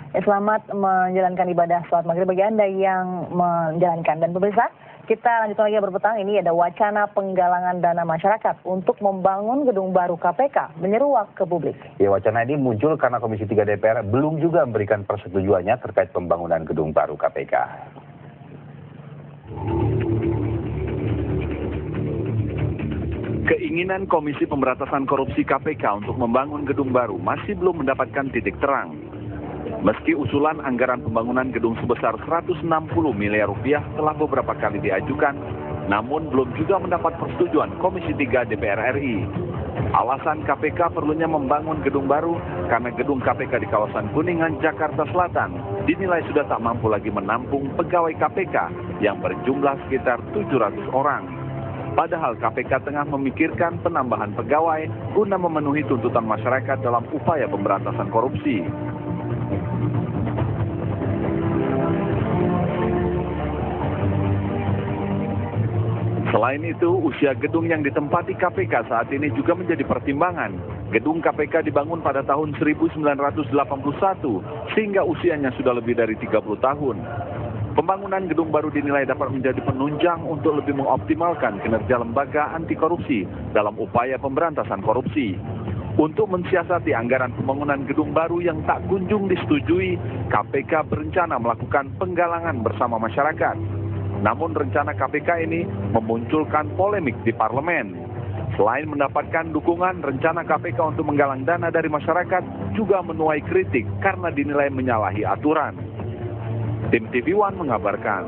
Selamat menjalankan ibadah sholat maghrib bagi Anda yang menjalankan. Dan pemirsa, kita lanjutkan lagi berpetang. Ini ada wacana penggalangan dana masyarakat untuk membangun gedung baru KPK menyeruak ke publik. Ya, wacana ini muncul karena Komisi 3 DPR belum juga memberikan persetujuannya terkait pembangunan gedung baru KPK. Keinginan Komisi Pemberantasan Korupsi KPK untuk membangun gedung baru masih belum mendapatkan titik terang. Meski usulan anggaran pembangunan gedung sebesar 160 miliar rupiah telah beberapa kali diajukan, namun belum juga mendapat persetujuan Komisi 3 DPR RI. Alasan KPK perlunya membangun gedung baru karena gedung KPK di kawasan Kuningan, Jakarta Selatan dinilai sudah tak mampu lagi menampung pegawai KPK yang berjumlah sekitar 700 orang. Padahal KPK tengah memikirkan penambahan pegawai guna memenuhi tuntutan masyarakat dalam upaya pemberantasan korupsi. Selain itu, usia gedung yang ditempati KPK saat ini juga menjadi pertimbangan. Gedung KPK dibangun pada tahun 1981, sehingga usianya sudah lebih dari 30 tahun. Pembangunan gedung baru dinilai dapat menjadi penunjang untuk lebih mengoptimalkan kinerja lembaga anti korupsi dalam upaya pemberantasan korupsi. Untuk mensiasati anggaran pembangunan gedung baru yang tak kunjung disetujui, KPK berencana melakukan penggalangan bersama masyarakat. Namun rencana KPK ini memunculkan polemik di parlemen. Selain mendapatkan dukungan, rencana KPK untuk menggalang dana dari masyarakat juga menuai kritik karena dinilai menyalahi aturan. Tim TV One mengabarkan.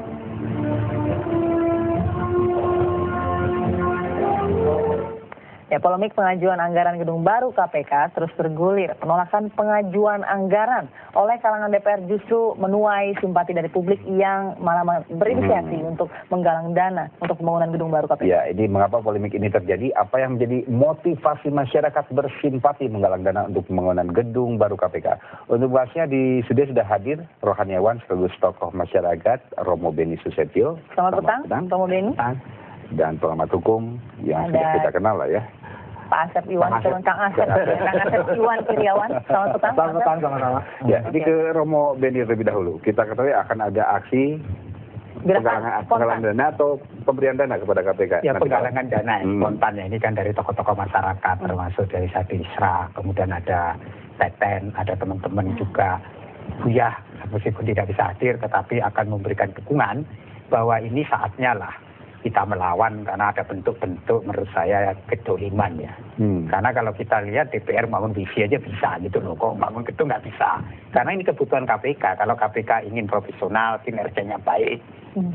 Ya, polemik pengajuan anggaran gedung baru KPK terus bergulir. Penolakan pengajuan anggaran oleh kalangan DPR justru menuai simpati dari publik yang malah berinisiasi untuk menggalang dana untuk pembangunan gedung baru KPK. Ya, ini mengapa polemik ini terjadi? Apa yang menjadi motivasi masyarakat bersimpati menggalang dana untuk pembangunan gedung baru KPK? Untuk bahasnya di studio sudah hadir rohaniawan sekaligus tokoh masyarakat Romo Beni Susetio. Selamat petang, Romo Beni. Dan pengamat hukum yang sudah kita kenal lah ya. Pak Asep Iwan, Kang Asep Iwan Kiryawan. Selamat petang. Selamat petang, sama-sama. Ya, ini ke Romo Beni terlebih dahulu. Kita ketahui akan ada aksi penggalangan dana atau pemberian dana kepada KPK. Ya, penggalangan dana spontan ya. Ini kan dari tokoh-tokoh masyarakat, termasuk dari Sadi Isra, kemudian ada Teten, ada teman-teman juga Buyah, meskipun tidak bisa hadir, tetapi akan memberikan dukungan bahwa ini saatnya lah kita melawan karena ada bentuk-bentuk menurut saya kedoliman ya. Karena kalau kita lihat DPR bangun visi aja bisa gitu loh, kok bangun gedung nggak bisa. Karena ini kebutuhan KPK. Kalau KPK ingin profesional, kinerjanya baik,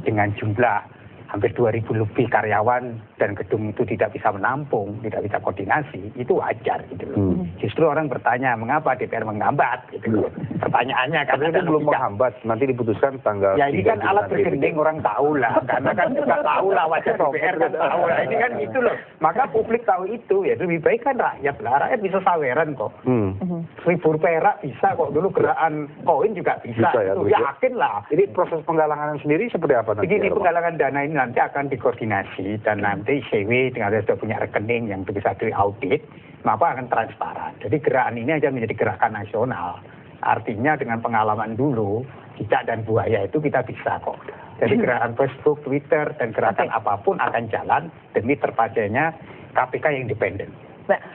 dengan jumlah hampir 2.000 lebih karyawan dan gedung itu tidak bisa menampung, tidak bisa koordinasi, itu wajar gitu loh. Justru orang bertanya, mengapa DPR menghambat gitu loh. Pertanyaannya karena itu belum menghambat, nanti diputuskan tanggal 3 ya ini kan alat bergending orang tahu lah, karena kan juga tahu lah wajah DPR kan tahu lah, ini kan gitu loh. Maka publik tahu itu, ya lebih baik kan rakyat lah, rakyat bisa saweran kok. 1.000 perak bisa kok, dulu gerakan koin juga bisa ya, itu, yakin lah. Jadi proses penggalangan sendiri seperti apa nanti? Begini, penggalangan dana ini nanti akan dikoordinasi dan nanti CW dengan sudah punya rekening yang bisa diaudit, maka akan transparan. Jadi gerakan ini akan menjadi gerakan nasional. Artinya dengan pengalaman dulu, Cicak dan Buaya itu kita bisa kok. Jadi gerakan Facebook, Twitter, dan gerakan apapun akan jalan demi terpajanya KPK yang independen.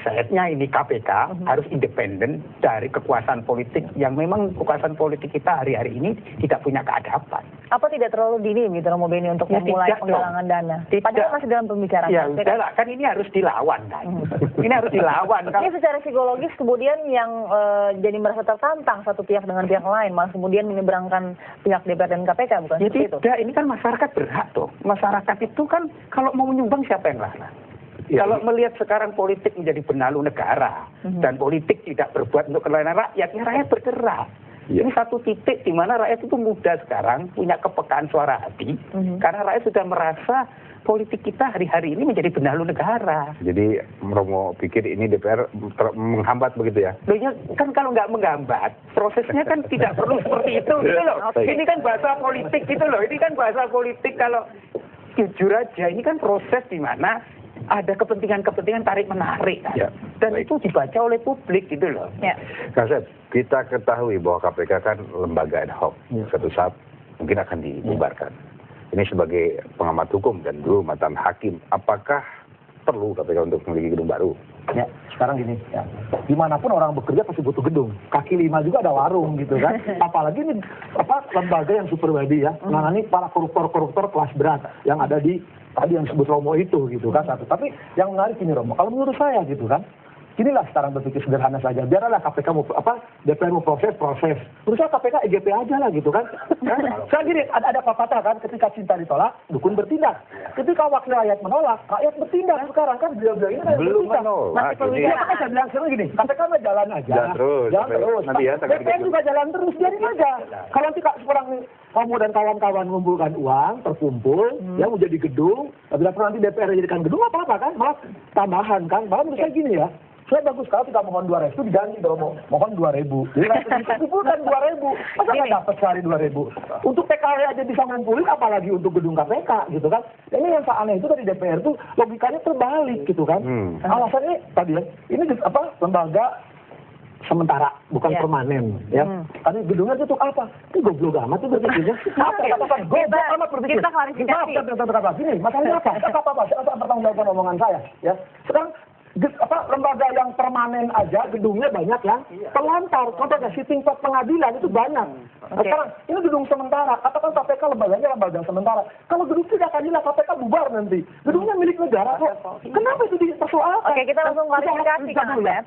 Saatnya ini KPK harus independen dari kekuasaan politik yang memang kekuasaan politik kita hari-hari ini tidak punya keadaban. Apa tidak terlalu dini gitu Romo Beni untuk memulai penggalangan dana? Padahal masih dalam pembicaraan. Ya udahlah, kan ini harus dilawan kan. Ini harus dilawan. Ini secara psikologis kemudian yang jadi merasa tertantang satu pihak dengan pihak lain, malah kemudian menyeberangkan pihak DPR dan KPK, bukan seperti itu? Tidak, ini kan masyarakat berhak tuh. Masyarakat itu kan kalau mau menyumbang siapa yang larang? Ya, kalau melihat sekarang politik menjadi benalu negara dan politik tidak berbuat untuk kelainan rakyat, ya rakyat bergerak. Ini satu titik di mana rakyat itu mudah sekarang punya kepekaan suara hati, karena rakyat sudah merasa politik kita hari-hari ini menjadi benalu negara. Jadi Romo pikir ini DPR menghambat begitu ya? Loh ya, kan kalau nggak menghambat, prosesnya kan tidak perlu seperti itu gitu loh. Ini kan bahasa politik gitu loh. Ini kan bahasa politik kalau jujur aja, ini kan proses di mana ada kepentingan-kepentingan tarik-menarik. Ya, Dan baik. itu dibaca oleh publik gitu loh. Ya. Kang Asep, kita ketahui bahwa KPK kan lembaga ad hoc. Ya. Suatu saat mungkin akan dibubarkan. Ini sebagai pengamat hukum dan dulu mantan hakim, apakah perlu KPK untuk memiliki gedung baru? Ya, sekarang gini, ya. Dimanapun orang bekerja pasti butuh gedung. Kaki lima juga ada warung gitu kan. Apalagi ini lembaga yang super body ya, menangani para koruptor kelas berat yang ada di tadi yang disebut Romo itu gitu kan satu. Tapi yang menarik ini Romo, kalau menurut saya gitu kan, inilah sekarang berpikir sederhana saja. Biarlah KPK mau DPR mau proses. Menurut saya KPK EGP aja lah gitu kan. Saya gini, ada pepatah kan, ketika cinta ditolak, dukun bertindak. Ketika wakil rakyat menolak, rakyat bertindak. Sekarang kan beliau-beliau ini Belum bertindak. menolak, Masih ini. kan saya bilang sekarang gini, KPK mah jalan aja. Jalan terus. Nanti ya, tanggal DPR 30. juga jalan terus, biarin aja. Kalau nanti seorang kamu dan kawan-kawan mengumpulkan uang, terkumpul, ya mau jadi gedung, bila perlu nanti DPR jadikan gedung apa-apa kan, malah tambahan kan. Malah menurut saya gini ya, saya bagus kalau tidak mohon 2.000 itu diganti dong, mohon 2.000. Jadi kita kumpulkan 2.000, masa nggak dapat sehari 2.000? Untuk PKW aja bisa ngumpulin, apalagi untuk gedung KPK gitu kan? Ini yang aneh itu dari DPR tuh logikanya terbalik gitu kan? Alasannya tadi ya, ini lembaga sementara, bukan permanen ya. Tadi gedungnya itu untuk apa? Ini goblok amat tuh berpikirnya. Katakan goblok amat berpikir. Kita klarifikasi. Maaf, gini, masalahnya apa? Apa? Saya bertanggung omongan saya ya. Sekarang lembaga yang permanen aja gedungnya banyak yang terlantar. Contohnya sitting court pengadilan itu banyak. Nah, sekarang ini gedung sementara. Katakan KPK lembaganya lembaga sementara. Kalau gedung tidak keadilan KPK bubar nanti. Gedungnya milik negara kok. Kenapa itu dipersoalkan? Oke, kita langsung klarifikasi Kang Asep.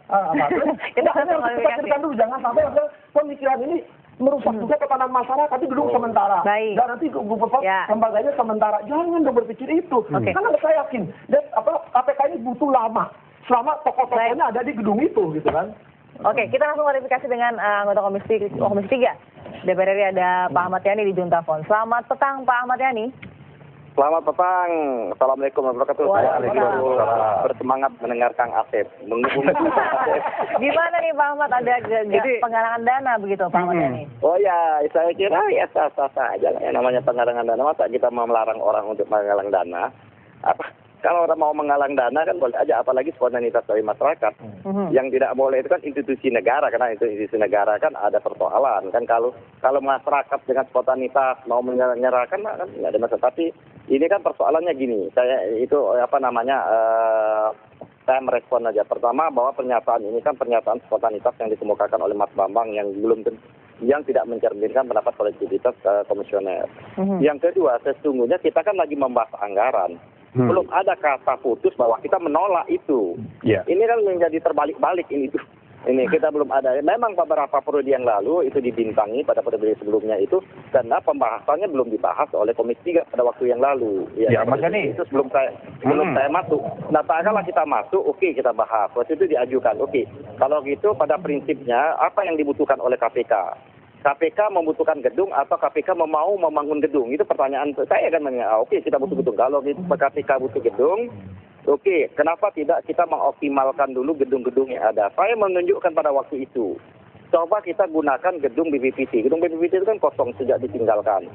Kita klarifikasi dulu, jangan sampai pemikiran ini merusak juga tatanan masyarakat itu gedung sementara. Baik. Dan nanti lembaganya sementara. Jangan dong berpikir itu. Karena saya yakin dan KPK ini butuh lama. Selama tokoh-tokohnya ada di gedung itu gitu kan. Oke, kita langsung klarifikasi dengan anggota Komisi 3 DPR RI, ada Pak Ahmad Yani di Juntafon. Selamat petang Pak Ahmad Yani. Selamat petang. Assalamualaikum warahmatullahi wabarakatuh. Waalaikumsalam. Saya bersemangat mendengar Kang Asep. Gimana nih Pak Ahmad, ada penggalangan dana begitu Pak Ahmad Yani? Oh ya, saya kira ya sah-sah aja lah. Yang namanya penggalangan dana, masa kita mau melarang orang untuk menggalang dana? Kalau orang mau menggalang dana kan boleh aja, apalagi spontanitas dari masyarakat. Yang tidak boleh itu kan institusi negara, karena itu institusi negara kan ada persoalan. Kan kalau masyarakat dengan spontanitas mau menyerahkan kan nggak ada masalah. Tapi ini kan persoalannya gini, saya merespon aja. Pertama bahwa pernyataan ini kan pernyataan spontanitas yang dikemukakan oleh Mas Bambang yang tidak mencerminkan pendapat kolektivitas komisioner. Yang kedua, sesungguhnya kita kan lagi membahas anggaran. Belum ada kata putus bahwa kita menolak itu. Ini kan menjadi terbalik-balik ini tuh. Ini kita belum ada. Memang beberapa periode yang lalu itu dibintangi pada periode sebelumnya itu karena pembahasannya belum dibahas oleh Komisi 3 pada waktu yang lalu. Mas Yani. Itu sebelum saya masuk. Nah, kalau kita masuk, oke, kita bahas. Waktu itu diajukan, oke. Kalau gitu pada prinsipnya apa yang dibutuhkan oleh KPK? KPK membutuhkan gedung atau KPK mau membangun gedung? Itu pertanyaan saya kan. Oke, kita butuh gedung. Kalau KPK butuh gedung, oke, kenapa tidak kita mengoptimalkan dulu gedung-gedung yang ada? Saya menunjukkan pada waktu itu. Coba kita gunakan gedung BPPT. Gedung BPPT itu kan kosong sejak ditinggalkan.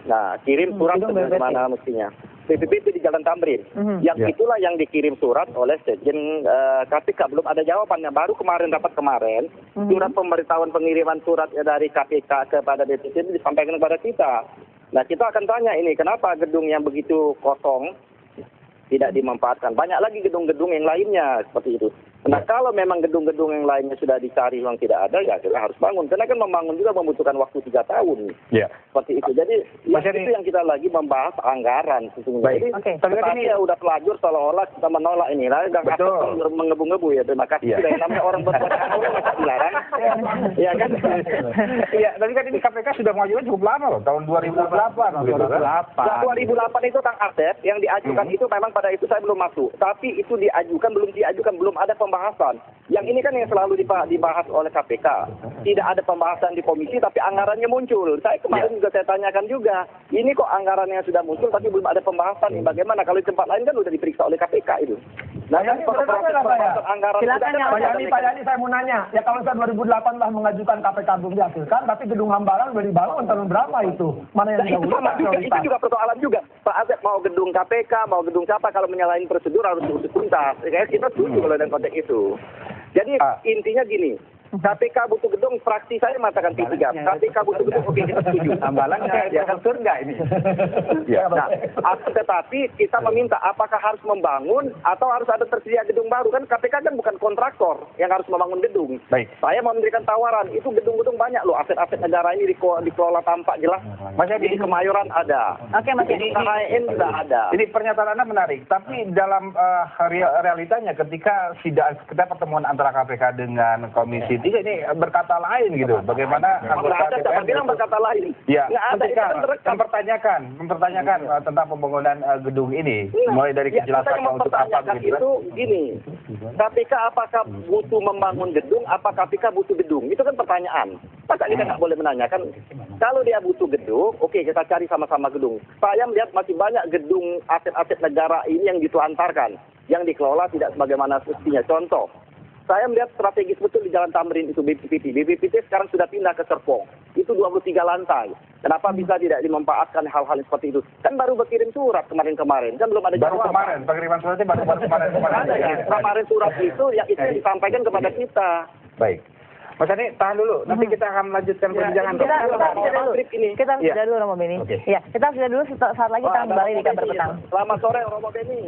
Nah, kirim surat ke mana mestinya. BPPT di Jalan Tamrin. Yang itulah yang dikirim surat oleh Sekjen KPK. Belum ada jawabannya. Baru dapat kemarin. Surat pemberitahuan pengiriman surat dari KPK kepada BPPT itu disampaikan kepada kita. Nah, kita akan tanya ini, kenapa gedung yang begitu kosong tidak dimanfaatkan? Banyak lagi gedung-gedung yang lainnya seperti itu. Nah, kalau memang gedung-gedung yang lainnya sudah dicari yang tidak ada, ya kita harus bangun. Karena kan membangun juga membutuhkan waktu 3 tahun. Seperti itu. Jadi, itu yang kita lagi membahas anggaran sesungguhnya. Tapi ini ya udah pelajur seolah-olah kita menolak ini. Nah, betul. Mengebu-ngebu ya. Terima kasih. Sudah namanya orang berbuat masa dilarang. Iya kan? Iya, tapi kan ini KPK sudah mengajukan cukup lama loh, tahun 2008. 2008 itu Kang Asep yang diajukan itu memang pada itu saya belum masuk. Tapi itu diajukan, belum ada pembahasan. Yang ini kan yang selalu dibahas oleh KPK. Tidak ada pembahasan di komisi, tapi anggarannya muncul. Saya kemarin juga saya tanyakan juga. Ini kok anggarannya sudah muncul, tapi belum ada pembahasan. Bagaimana kalau di tempat lain kan sudah diperiksa oleh KPK itu. Nah, Yani, proses anggaran Silakan, juga Pak ada Pak Yani, saya mau nanya, ya kalau saya 2008 lah mengajukan KPK belum dihasilkan, tapi gedung Hambalang udah dibangun tahun berapa itu? Mana yang Nah, itu sama didahulukan juga, itu prioritas? juga persoalan juga. Pak Asep mau gedung KPK, mau gedung siapa, kalau menyalahin prosedur harus diusut tuntas. Kayak kita setuju kalau dalam konteks itu. Jadi intinya gini, KPK butuh gedung, fraksi saya mengatakan P3. KPK butuh gedung, oke kita setuju. Hambalang ya kan surga ini. Ya. Nah, tetapi kita meminta apakah harus membangun atau harus ada tersedia gedung baru, kan KPK kan bukan kontraktor yang harus membangun gedung. Baik. Saya mau memberikan tawaran, itu gedung-gedung banyak loh, aset-aset negara ini dikelola tampak jelas. Mas Di Yadi, Kemayoran ada. Oke, Mas Di Yadi. KHN juga ada. ini pernyataan Anda menarik, tapi dalam realitanya ketika kita pertemuan antara KPK dengan Komisi 3 ini berkata lain gitu. Bagaimana anggota Nggak ada, siapa bilang berkata lain? Ya, Nggak ada, itu ketika kan direkam. mempertanyakan tentang pembangunan gedung ini, mulai dari Ya, kita kejelasan yang untuk apa mempertanyakan gitu kan. itu gini, KPK apakah butuh membangun gedung, apa KPK butuh gedung? Itu kan pertanyaan. Masa kita nggak boleh menanyakan, kalau dia butuh gedung, oke kita cari sama-sama gedung. Saya melihat masih banyak gedung aset-aset negara ini yang ditelantarkan, yang dikelola tidak sebagaimana mestinya. Contoh, saya melihat strategis betul di Jalan Tamrin itu BPPT. BPPT sekarang sudah pindah ke Serpong. Itu 23 lantai. Kenapa bisa tidak dimanfaatkan hal-hal seperti itu? Kan baru berkirim surat kemarin-kemarin. Kan belum ada Baru jawaban. kemarin, pengiriman suratnya baru kemarin. Ada ya, kemarin surat itu yang disampaikan kepada kita. Baik. Mas Ani, tahan dulu. Nanti kita akan lanjutkan perbincangan. Kita sudah dulu. Kita Iya. sudah dulu Romo Beni. Oke. Ya, kita sudah dulu saat lagi kita kembali di kabar petang. Selamat sore Romo Beni.